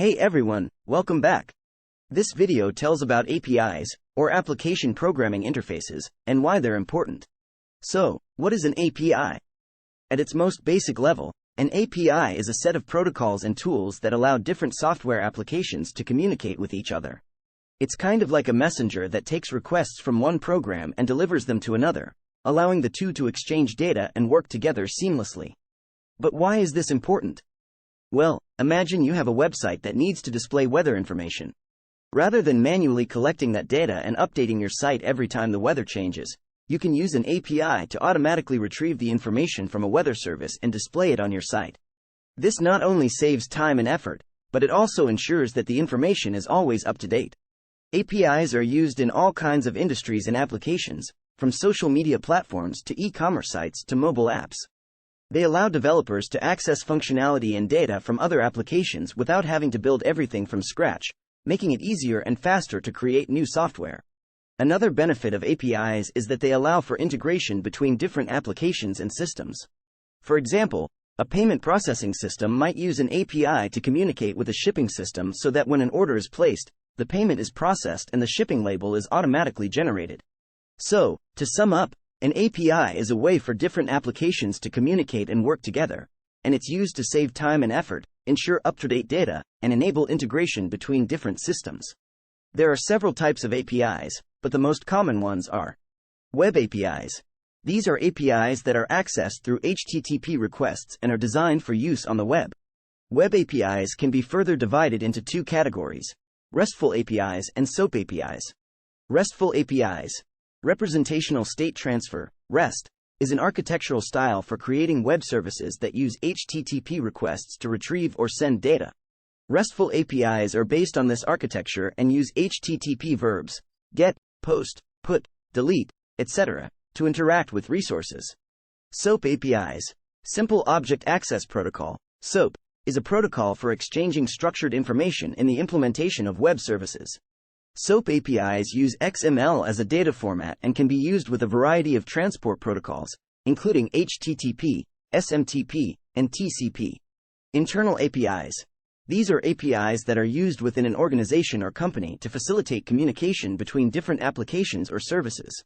Hey everyone, welcome back. This video tells about APIs, or Application Programming Interfaces, and why they're important. So, what is an API? At its most basic level, an API is a set of protocols and tools that allow different software applications to communicate with each other. It's kind of like a messenger that takes requests from one program and delivers them to another, allowing the two to exchange data and work together seamlessly. But why is this important? Well, imagine you have a website that needs to display weather information. Rather than manually collecting that data and updating your site every time the weather changes, you can use an API to automatically retrieve the information from a weather service and display it on your site. This not only saves time and effort, but it also ensures that the information is always up to date. APIs are used in all kinds of industries and applications, from social media platforms to e-commerce sites to mobile apps. They allow developers to access functionality and data from other applications without having to build everything from scratch, making it easier and faster to create new software. Another benefit of APIs is that they allow for integration between different applications and systems. For example, a payment processing system might use an API to communicate with a shipping system so that when an order is placed, the payment is processed and the shipping label is automatically generated. So, to sum up, an API is a way for different applications to communicate and work together, and it's used to save time and effort, ensure up-to-date data, and enable integration between different systems. There are several types of APIs, but the most common ones are Web APIs. These are APIs that are accessed through HTTP requests and are designed for use on the web. Web APIs can be further divided into two categories: RESTful APIs and SOAP APIs. RESTful APIs, Representational State Transfer, REST, is an architectural style for creating web services that use HTTP requests to retrieve or send data. RESTful APIs are based on this architecture and use HTTP verbs, get, post, put, delete, etc., to interact with resources. SOAP APIs, Simple Object Access Protocol, SOAP, is a protocol for exchanging structured information in the implementation of web services. SOAP APIs use XML as a data format and can be used with a variety of transport protocols, including HTTP, SMTP, and TCP. Internal APIs. These are APIs that are used within an organization or company to facilitate communication between different applications or services.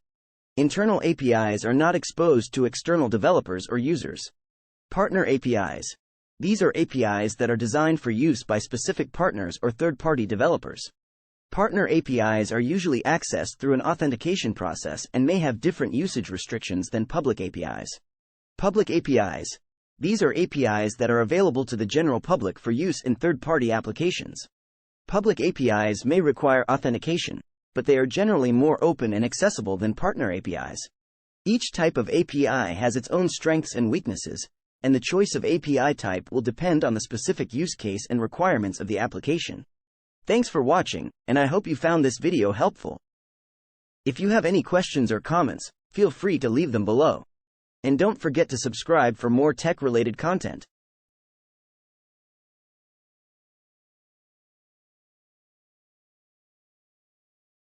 Internal APIs are not exposed to external developers or users. Partner APIs. These are APIs that are designed for use by specific partners or third-party developers. Partner APIs are usually accessed through an authentication process and may have different usage restrictions than public APIs. Public APIs. These are APIs that are available to the general public for use in third-party applications. Public APIs may require authentication, but they are generally more open and accessible than partner APIs. Each type of API has its own strengths and weaknesses, and the choice of API type will depend on the specific use case and requirements of the application. Thanks for watching, and I hope you found this video helpful. If you have any questions or comments, feel free to leave them below. And don't forget to subscribe for more tech-related content.